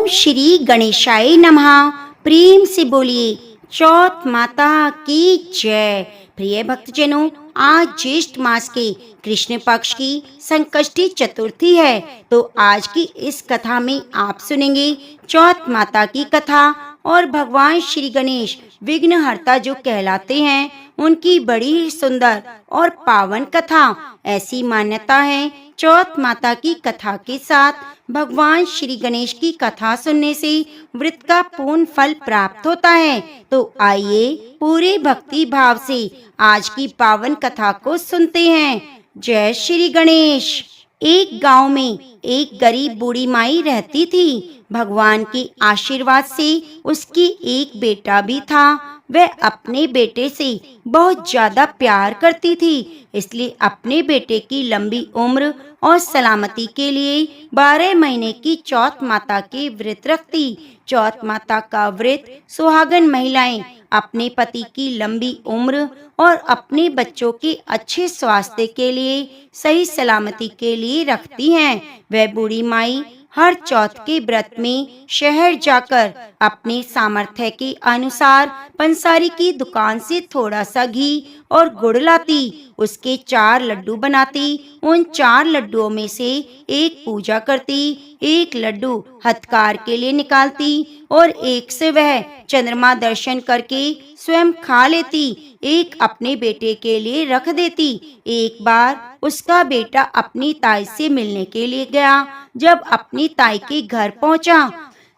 श्री गणेशाय नमः। प्रेम से बोलिए चौथ माता की जय। प्रिय भक्तजनों, आज ज्येष्ठ मास के कृष्ण पक्ष की संकष्टी चतुर्थी है। तो आज की इस कथा में आप सुनेंगे चौथ माता की कथा और भगवान श्री गणेश विघ्नहर्ता जो कहलाते हैं उनकी बड़ी सुंदर और पावन कथा। ऐसी मान्यता है चौथ माता की कथा के साथ भगवान श्री गणेश की कथा सुनने से व्रत का पूर्ण फल प्राप्त होता है। तो आइए पूरे भक्ति भाव से आज की पावन कथा को सुनते हैं। जय श्री गणेश। एक गांव में एक गरीब बूढ़ी माई रहती थी। भगवान के आशीर्वाद से उसकी एक बेटा भी था। वह अपने बेटे से बहुत ज्यादा प्यार करती थी, इसलिए अपने बेटे की लंबी उम्र और सलामती के लिए 12 महीने की चौथ माता के व्रत रखती। चौथ माता का व्रत सुहागन महिलाएं अपने पति की लंबी उम्र और अपने बच्चों के अच्छे स्वास्थ्य के लिए, सही सलामती के लिए रखती हैं। वह बूढ़ी माई हर चौथ के व्रत में शहर जाकर अपने सामर्थ्य के अनुसार पंसारी की दुकान से थोड़ा सा घी और गुड़ लाती। उसके 4 लड्डू बनाती। उन 4 लड्डुओं में से एक पूजा करती, एक लड्डू हथकार के लिए निकालती और एक से वह चंद्रमा दर्शन करके स्वयं खा लेती। एक अपने बेटे के लिए रख देती। एक बार उसका बेटा अपनी ताई से मिलने के लिए गया। जब अपनी ताई के घर पहुंचा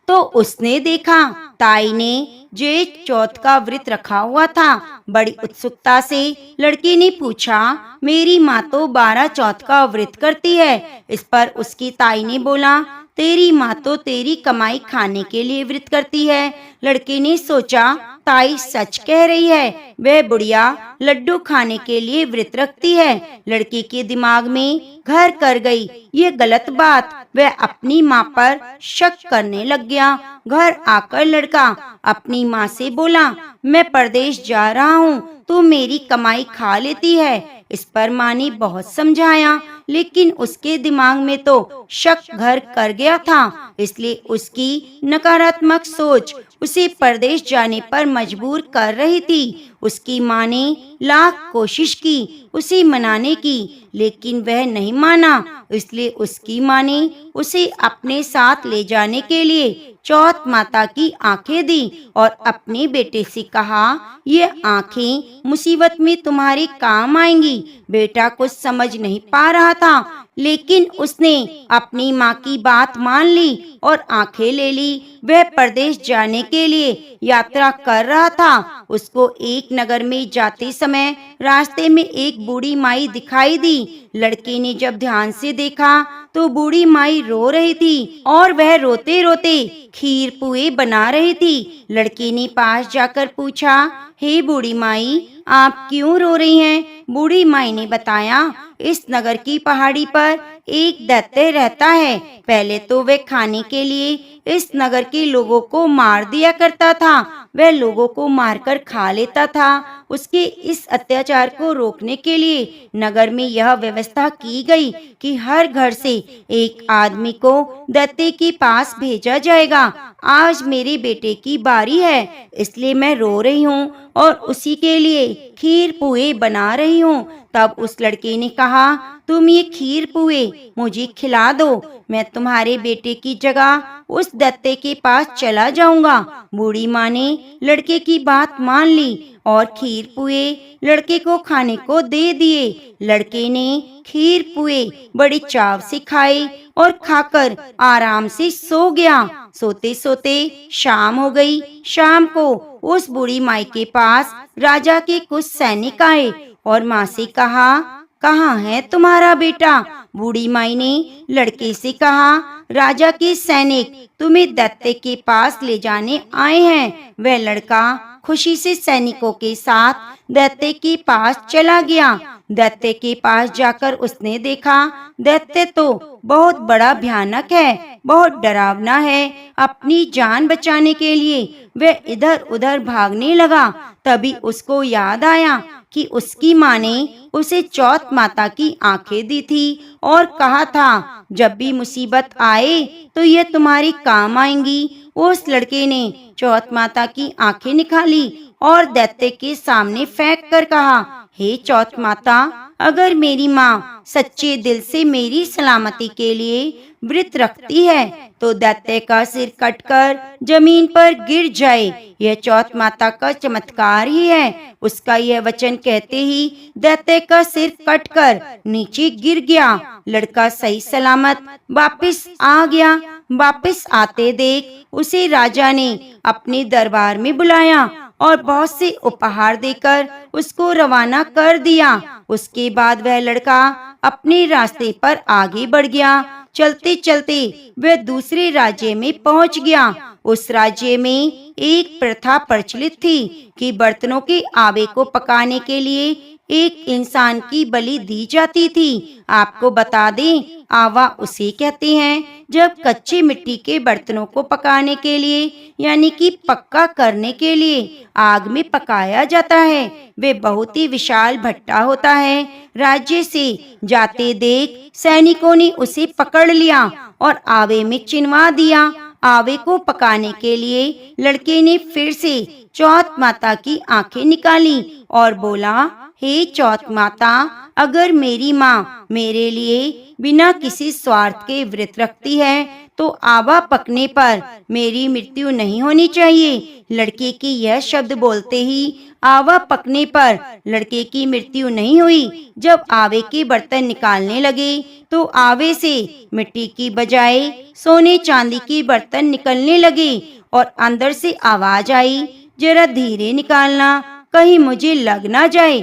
तो उसने देखा ताई ने जेठ चौथ का व्रत रखा हुआ था। बड़ी उत्सुकता से लड़की ने पूछा, मेरी माँ तो 12 चौथ का व्रत करती है। इस पर उसकी ताई ने बोला, तेरी माँ तो तेरी कमाई खाने के लिए व्रत करती है। लड़के ने सोचा ताई सच कह रही है, वह बुढ़िया लड्डू खाने के लिए व्रत रखती है। लड़के के दिमाग में घर कर गई ये गलत बात। वह अपनी माँ पर शक करने लग गया। घर आकर लड़का अपनी माँ से बोला, मैं परदेश जा रहा हूँ, तू मेरी कमाई खा लेती है। इस पर माँ ने बहुत समझाया, लेकिन उसके दिमाग में तो शक घर कर गया था। इसलिए उसकी नकारात्मक सोच उसे परदेश जाने पर मजबूर कर रही थी। उसकी माँ ने लाख कोशिश की उसे मनाने की, लेकिन वह नहीं माना। इसलिए उसकी माँ ने उसे अपने साथ ले जाने के लिए चौथ माता की आंखें दी और अपने बेटे से कहा, ये आंखें मुसीबत में तुम्हारे काम आएंगी। बेटा कुछ समझ नहीं पा रहा था, लेकिन उसने अपनी माँ की बात मान ली और आंखें ले ली। वह परदेश जाने के लिए यात्रा कर रहा था। उसको एक नगर में जाते समय रास्ते में एक बूढ़ी माई दिखाई दी। लड़के ने जब ध्यान से देखा तो बूढ़ी माई रो रही थी और वह रोते रोते खीर पुए बना रही थी। लड़के ने पास जाकर पूछा, हे बूढ़ी माई, आप क्यों रो रही हैं? बूढ़ी माई ने बताया, इस नगर की पहाड़ी पर एक दैत्य रहता है। पहले तो वह खाने के लिए इस नगर के लोगों को मार दिया करता था। वह लोगों को मारकर खा लेता था। उसके इस अत्याचार को रोकने के लिए नगर में यह व्यवस्था की गई कि हर घर से एक आदमी को दैत्य के पास भेजा जाएगा। आज मेरे बेटे की बारी है, इसलिए मैं रो रही हूँ और उसी के लिए खीर पुए बना रही हूँ। तब उस लड़के ने कहा, तुम ये खीर पुए मुझे खिला दो, मैं तुम्हारे बेटे की जगह उस दैत्य के पास चला जाऊंगा। बूढ़ी माँ ने लड़के की बात मान ली और खीर पुए लड़के को खाने को दे दिए। लड़के ने खीर पुए बड़ी चाव से खाए और खाकर आराम से सो गया। सोते सोते शाम हो गई। शाम को उस बूढ़ी माई के पास राजा के कुछ सैनिक आए और माँ से कहा, कहाँ है तुम्हारा बेटा? बूढ़ी माई ने लड़के से कहा, राजा के सैनिक तुम्हें दैत्य के पास ले जाने आए हैं। वह लड़का खुशी से सैनिकों के साथ दैत्य के पास चला गया। दैत्य के पास जाकर उसने देखा दैत्य तो बहुत बड़ा भयानक है, बहुत डरावना है। अपनी जान बचाने के लिए वह इधर उधर भागने लगा। तभी उसको याद आया कि उसकी माँ ने उसे चौथ माता की आंखें दी थी और कहा था जब भी मुसीबत आए तो ये तुम्हारी काम आएंगी। उस लड़के ने चौथ माता की आंखें निकाली और दैत्य के सामने फेंक कर कहा, हे चौथ माता, अगर मेरी माँ सच्चे दिल से मेरी सलामती के लिए व्रत रखती है तो दैत्य का सिर कटकर जमीन पर गिर जाए। यह चौथ माता का चमत्कार ही है। उसका यह वचन कहते ही दैत्य का सिर कटकर नीचे गिर गया। लड़का सही सलामत वापस आ गया। वापस आते देख उसे राजा ने अपने दरबार में बुलाया और बहुत से उपहार देकर उसको रवाना कर दिया। उसके बाद वह लड़का अपने रास्ते पर आगे बढ़ गया। चलते चलते वह दूसरे राज्य में पहुंच गया। उस राज्य में एक प्रथा प्रचलित थी कि बर्तनों के आवे को पकाने के लिए एक इंसान की बलि दी जाती थी। आपको बता दें, आवा उसे कहते हैं जब कच्चे मिट्टी के बर्तनों को पकाने के लिए यानी कि पक्का करने के लिए आग में पकाया जाता है। वे बहुत ही विशाल भट्टा होता है। राज्य से जाते देख सैनिकों ने उसे पकड़ लिया और आवे में चिनवा दिया। आवे को पकाने के लिए लड़के ने फिर से चौथ माता की आंखें निकाली और बोला, हे चौथ माता, अगर मेरी माँ मेरे लिए बिना किसी स्वार्थ के व्रत रखती है तो आवा पकने पर मेरी मृत्यु नहीं होनी चाहिए। लड़के की यह शब्द बोलते ही आवा पकने पर लड़के की मृत्यु नहीं हुई। जब आवे के बर्तन निकालने लगे तो आवे से मिट्टी की बजाय सोने चांदी के बर्तन निकलने लगे और अंदर से आवाज आई, जरा धीरे निकालना, कहीं मुझे लग ना जाए।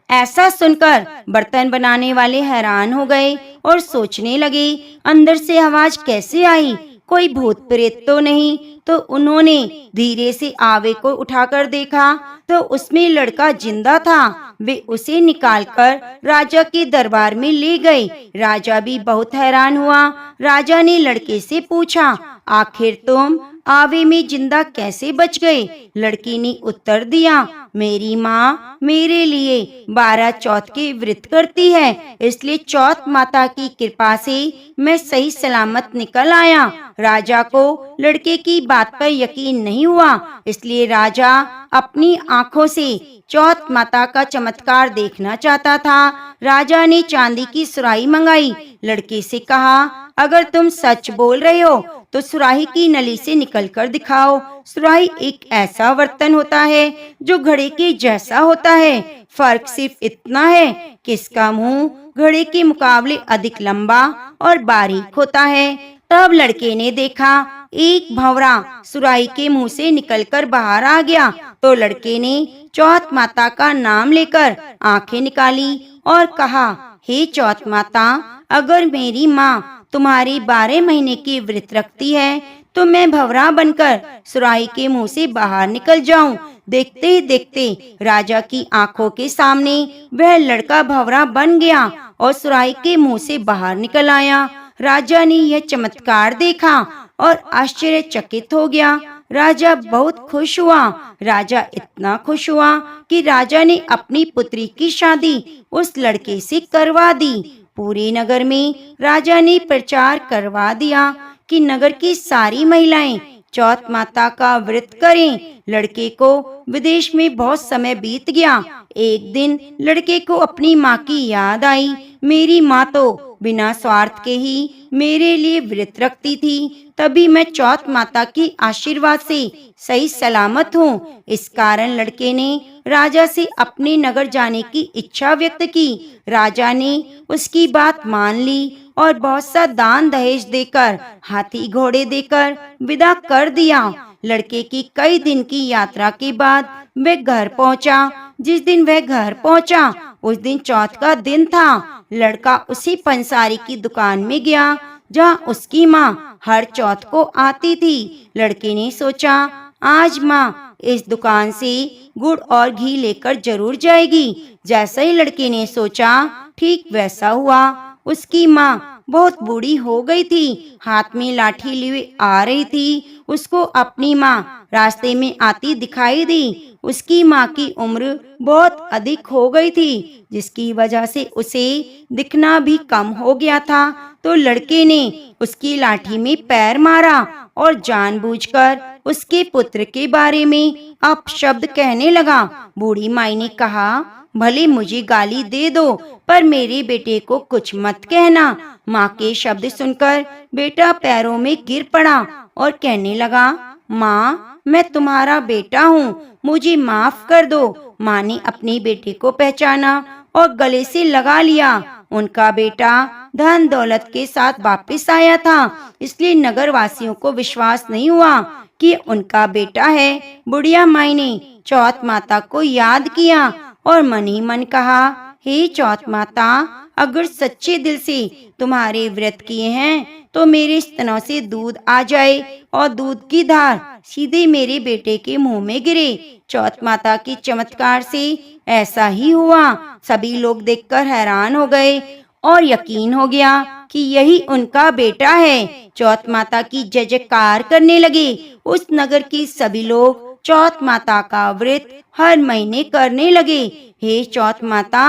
ऐसा सुनकर बर्तन बनाने वाले हैरान हो गए और सोचने लगे अंदर से आवाज कैसे आई, कोई भूत प्रेत तो नहीं। तो उन्होंने धीरे से आवे को उठाकर देखा तो उसमें लड़का जिंदा था। वे उसे निकालकर राजा के दरबार में ले गए। राजा भी बहुत हैरान हुआ। राजा ने लड़के से पूछा, आखिर तुम आवे में जिंदा कैसे बच गए? लड़की ने उत्तर दिया, मेरी माँ मेरे लिए 12 चौथ के व्रत करती है, इसलिए चौथ माता की कृपा से मैं सही सलामत निकल आया। राजा को लड़के की बात पर यकीन नहीं हुआ, इसलिए राजा अपनी आंखों से चौथ माता का चमत्कार देखना चाहता था। राजा ने चांदी की सुराही मंगाई। लड़के से कहा, अगर तुम सच बोल रहे हो तो सुराही की नली से निकलकर दिखाओ। सुराही एक ऐसा बर्तन होता है जो घड़े के जैसा होता है। फर्क सिर्फ इतना है कि इसका मुंह घड़े के मुकाबले अधिक लंबा और बारीक होता है। तब लड़के ने देखा एक भंवरा सुराही के मुंह से निकलकर बाहर आ गया। तो लड़के ने चौथ माता का नाम लेकर आंखें निकाली और कहा, हे चौथ माता, अगर मेरी माँ तुम्हारी 12 महीने की व्रत रखती है तो मैं भंवरा बनकर सुराही के मुंह से बाहर निकल जाऊं। देखते ही देखते राजा की आंखों के सामने वह लड़का भंवरा बन गया और सुराही के मुंह से बाहर निकल आया। राजा ने यह चमत्कार देखा और आश्चर्यचकित हो गया। राजा बहुत खुश हुआ। राजा इतना खुश हुआ कि राजा ने अपनी पुत्री की शादी उस लड़के से करवा दी। पूरे नगर में राजा ने प्रचार करवा दिया कि नगर की सारी महिलाएं चौथ माता का व्रत करें। लड़के को विदेश में बहुत समय बीत गया। एक दिन लड़के को अपनी माँ की याद आई। मेरी माँ तो बिना स्वार्थ के ही मेरे लिए व्रत रखती थी, तभी मैं चौथ माता की आशीर्वाद से सही सलामत हूँ। इस कारण लड़के ने राजा से अपने नगर जाने की इच्छा व्यक्त की। राजा ने उसकी बात मान ली और बहुत सा दान दहेज देकर, हाथी घोड़े देकर विदा कर दिया। लड़के की कई दिन की यात्रा के बाद वह घर पहुंचा। जिस दिन वह घर पहुंचा उस दिन चौथ का दिन था। लड़का उसी पंसारी की दुकान में गया जहां उसकी माँ हर चौथ को आती थी। लड़के ने सोचा, आज माँ इस दुकान से गुड़ और घी लेकर जरूर जाएगी। जैसा ही लड़के ने सोचा ठीक वैसा हुआ। उसकी माँ बहुत बूढ़ी हो गई थी, हाथ में लाठी लिए आ रही थी। उसको अपनी माँ रास्ते में आती दिखाई दी। उसकी माँ की उम्र बहुत अधिक हो गई थी, जिसकी वजह से उसे दिखना भी कम हो गया था। तो लड़के ने उसकी लाठी में पैर मारा और जानबूझकर उसके पुत्र के बारे में अपशब्द कहने लगा। बूढ़ी माई ने कहा, भले मुझे गाली दे दो, पर मेरे बेटे को कुछ मत कहना। माँ के शब्द सुनकर बेटा पैरों में गिर पड़ा और कहने लगा, माँ, मैं तुम्हारा बेटा हूँ, मुझे माफ कर दो। माँ ने अपने बेटे को पहचाना और गले से लगा लिया। उनका बेटा धन दौलत के साथ वापस आया था, इसलिए नगर वासियों को विश्वास नहीं हुआ कि उनका बेटा है। बुढ़िया माई ने चौथ माता को याद किया और मन ही मन कहा, हे चौथ माता, अगर सच्चे दिल से तुम्हारे व्रत किए हैं तो मेरे स्तनों से दूध आ जाए और दूध की धार सीधे मेरे बेटे के मुंह में गिरे। चौथ माता की चमत्कार से ऐसा ही हुआ। सभी लोग देखकर हैरान हो गए और यकीन हो गया कि यही उनका बेटा है। चौथ माता की जय जयकार करने लगे। उस नगर के सभी लोग चौथ माता का व्रत हर महीने करने लगे। हे चौथ माता,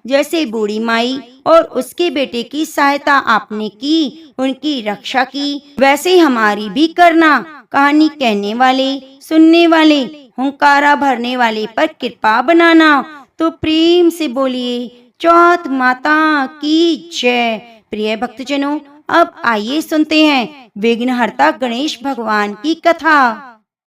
जैसे बूढ़ी माई और उसके बेटे की सहायता आपने की, उनकी रक्षा की, वैसे हमारी भी करना। कहानी कहने वाले, सुनने वाले, हुंकारा भरने वाले पर कृपा बनाना। तो प्रेम से बोलिए चौथ माता की जय। प्रिय भक्तजनों, अब आइए सुनते हैं विघ्नहर्ता गणेश भगवान की कथा।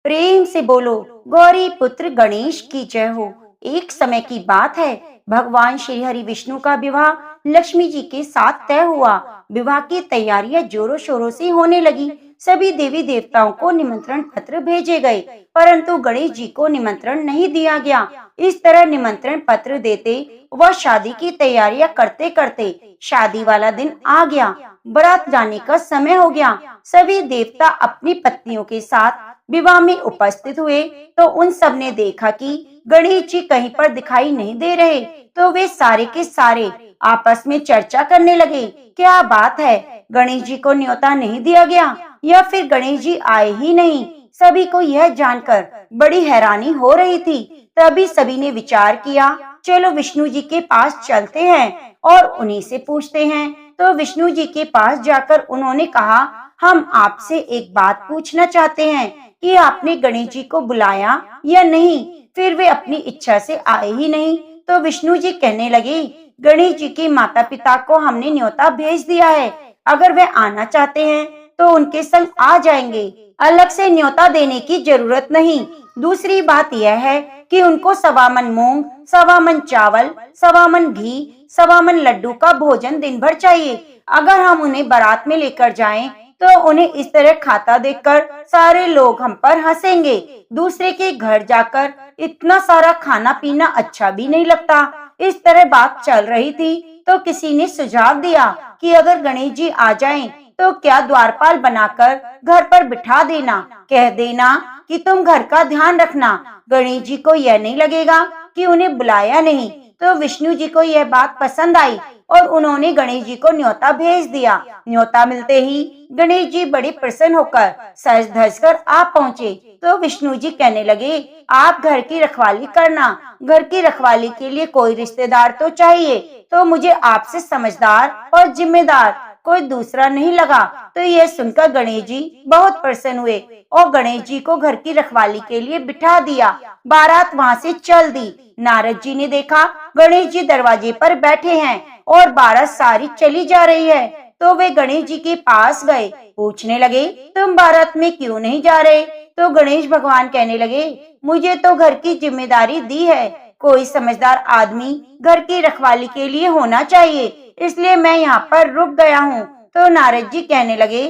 प्रेम से बोलो गौरी पुत्र गणेश की जय हो। एक समय की बात है, भगवान श्री हरि विष्णु का विवाह लक्ष्मी जी के साथ तय हुआ। विवाह की तैयारियां जोरों शोरों से होने लगी। सभी देवी देवताओं को निमंत्रण पत्र भेजे गए, परंतु गणेश जी को निमंत्रण नहीं दिया गया। इस तरह निमंत्रण पत्र देते वह शादी की तैयारियां करते करते शादी वाला दिन आ गया। बारात जाने का समय हो गया। सभी देवता अपनी पत्नियों के साथ विवाह में उपस्थित हुए तो उन सब ने देखा कि गणेश जी कहीं पर दिखाई नहीं दे रहे। तो वे सारे के सारे आपस में चर्चा करने लगे, क्या बात है, गणेश जी को न्योता नहीं दिया गया या फिर गणेश जी आए ही नहीं। सभी को यह जानकर बड़ी हैरानी हो रही थी। तभी सभी ने विचार किया, चलो विष्णु जी के पास चलते हैं और उन्हीं से पूछते हैं। तो विष्णु जी के पास जाकर उन्होंने कहा, हम आपसे एक बात पूछना चाहते हैं कि आपने गणेश जी को बुलाया या नहीं, फिर वे अपनी इच्छा से आए ही नहीं। तो विष्णु जी कहने लगे, गणेश जी के माता पिता को हमने न्योता भेज दिया है, अगर वे आना चाहते हैं तो उनके संग आ जाएंगे, अलग से न्योता देने की जरूरत नहीं। दूसरी बात यह है कि उनको 1.25 मन मूंग, 1.25 मन चावल, 1.25 मन घी, 1.25 मन लड्डू का भोजन दिन भर चाहिए। अगर हम उन्हें बारात में लेकर जाएं तो उन्हें इस तरह खाता देखकर सारे लोग हम पर हंसेंगे। दूसरे के घर जाकर इतना सारा खाना पीना अच्छा भी नहीं लगता। इस तरह बात चल रही थी तो किसी ने सुझाव दिया कि अगर गणेश जी आ जाएं तो क्या द्वारपाल बनाकर घर पर बिठा देना, कह देना कि तुम घर का ध्यान रखना। गणेश जी को यह नहीं लगेगा कि उन्हें बुलाया नहीं। तो विष्णु जी को यह बात पसंद आई और उन्होंने गणेश जी को न्योता भेज दिया। न्योता मिलते ही गणेश जी बड़े प्रसन्न होकर सज धज कर आ पहुँचे। तो विष्णु जी कहने लगे, आप घर की रखवाली करना, घर की रखवाली के लिए कोई रिश्तेदार तो चाहिए, तो मुझे आपसे समझदार और जिम्मेदार कोई दूसरा नहीं लगा। तो यह सुनकर गणेश जी बहुत प्रसन्न हुए और गणेश जी को घर की रखवाली के लिए बिठा दिया। बारात वहाँ से चल दी। नारद जी ने देखा गणेश जी दरवाजे पर बैठे हैं और बारात सारी चली जा रही है। तो वे गणेश जी के पास गए, पूछने लगे, तुम बारात में क्यों नहीं जा रहे। तो गणेश भगवान कहने लगे, मुझे तो घर की जिम्मेदारी दी है, कोई समझदार आदमी घर की रखवाली के लिए होना चाहिए, इसलिए मैं यहाँ पर रुक गया हूँ। तो नारद जी कहने लगे,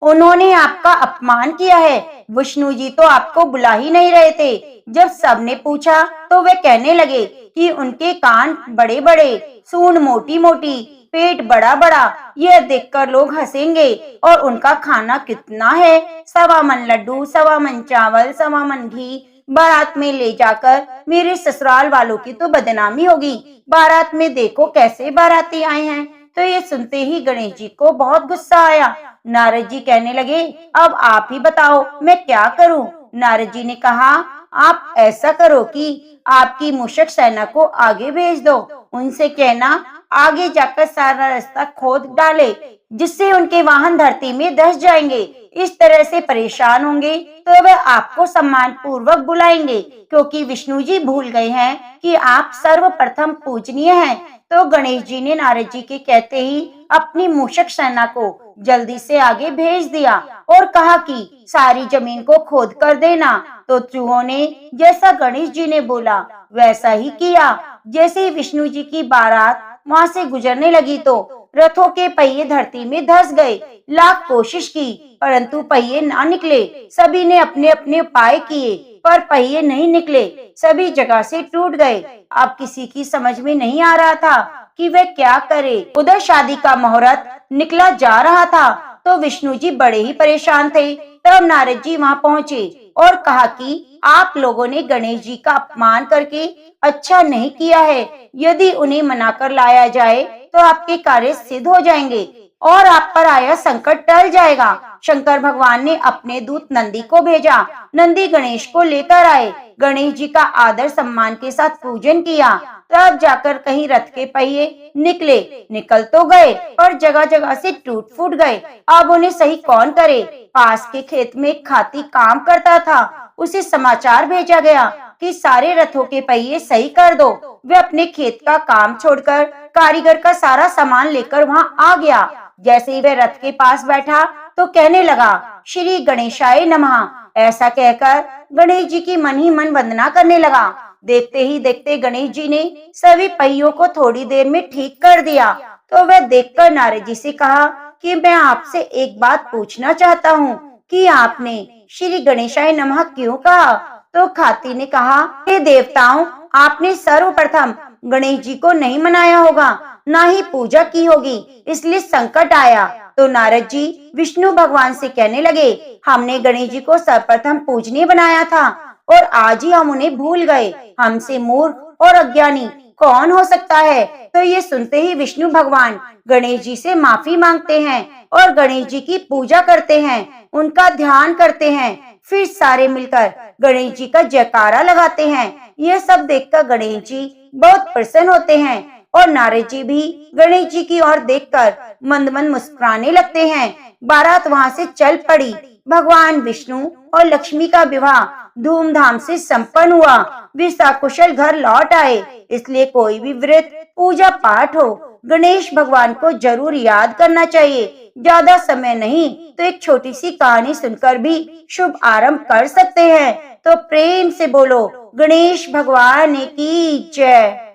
उन्होंने आपका अपमान किया है, विष्णु जी तो आपको बुला ही नहीं रहे थे। जब सबने पूछा तो वे कहने लगे कि उनके कान बड़े बड़े, सूंड मोटी मोटी, पेट बड़ा बड़ा, यह देखकर लोग हंसेंगे। और उनका खाना कितना है, 1.25 मन लड्डू, 1.25 मन चावल, 1.25 मन घी, बारात में ले जाकर मेरे ससुराल वालों की तो बदनामी होगी। बारात में देखो कैसे बाराती आए हैं। तो ये सुनते ही गणेश जी को बहुत गुस्सा आया। नारद जी कहने लगे, अब आप ही बताओ मैं क्या करूं। नारद जी ने कहा, आप ऐसा करो कि आपकी मूषक सेना को आगे भेज दो। उनसे कहना आगे जाकर सारा रास्ता खोद डाले, जिससे उनके वाहन धरती में धंस जाएंगे। इस तरह से परेशान होंगे तो वह आपको सम्मान पूर्वक बुलाएंगे, क्योंकि विष्णु जी भूल गए हैं कि आप सर्वप्रथम पूजनीय हैं। तो गणेश जी ने नारद जी के कहते ही अपनी मूषक सेना को जल्दी से आगे भेज दिया और कहा कि सारी जमीन को खोद कर देना। तो चूहों ने जैसा गणेश जी ने बोला वैसा ही किया। जैसे ही विष्णु जी की बारात वहां से गुजरने लगी तो रथों के पहिए धरती में धंस गए। लाख कोशिश की परंतु पहिए ना निकले। सभी ने अपने अपने उपाय किए पर पहिए नहीं निकले, सभी जगह से टूट गए। अब किसी की समझ में नहीं आ रहा था कि वह क्या करे। उधर शादी का मुहूर्त निकला जा रहा था तो विष्णु जी बड़े ही परेशान थे। तब नारद जी वहां पहुंचे और कहा कि आप लोगों ने गणेश जी का अपमान करके अच्छा नहीं किया है। यदि उन्हें मनाकर लाया जाए तो आपके कार्य सिद्ध हो जाएंगे और आप पर आया संकट टल जाएगा। शंकर भगवान ने अपने दूत नंदी को भेजा। नंदी गणेश को लेकर आए। गणेश जी का आदर सम्मान के साथ पूजन किया। तब जाकर कहीं रथ के पहिए निकल तो गए और जगह जगह से टूट फूट गए। अब उन्हें सही कौन करे। पास के खेत में एक खाती काम करता था। उसे समाचार भेजा गया कि सारे रथों के पहिए सही कर दो। वे अपने खेत का काम छोड़कर कारीगर का सारा सामान लेकर वहां आ गया। जैसे ही वह रथ के पास बैठा तो कहने लगा, श्री गणेशाय नमः। ऐसा कहकर गणेश जी की मन ही मन वंदना करने लगा। देखते ही देखते गणेश जी ने सभी पहियों को थोड़ी देर में ठीक कर दिया। तो वह देखकर नारद जी से कहा कि मैं आपसे एक बात पूछना चाहता हूँ कि आपने श्री गणेशाय नमः क्यों कहा। तो खाती ने कहा, हे देवताओं, आपने सर्वप्रथम गणेश जी को नहीं मनाया होगा, ना ही पूजा की होगी, इसलिए संकट आया। तो नारद जी विष्णु भगवान से कहने लगे, हमने गणेश जी को सर्वप्रथम पूजनीय बनाया था और आज ही हम उन्हें भूल गए। हमसे मूर्ख और अज्ञानी कौन हो सकता है। तो ये सुनते ही विष्णु भगवान गणेश जी से माफी मांगते हैं और गणेश जी की पूजा करते हैं, उनका ध्यान करते हैं। फिर सारे मिलकर गणेश जी का जयकारा लगाते हैं। यह सब देखकर गणेश जी बहुत प्रसन्न होते हैं और नारद जी भी गणेश जी की ओर देखकर मंद मंद मुस्कुराने लगते हैं। बारात वहां से चल पड़ी। भगवान विष्णु और लक्ष्मी का विवाह धूमधाम से संपन्न हुआ। वे सकुशल घर लौट आए। इसलिए कोई भी व्रत पूजा पाठ हो, गणेश भगवान को जरूर याद करना चाहिए। ज्यादा समय नहीं तो एक छोटी सी कहानी सुनकर भी शुभ आरंभ कर सकते हैं। तो प्रेम से बोलो गणेश भगवान की जय।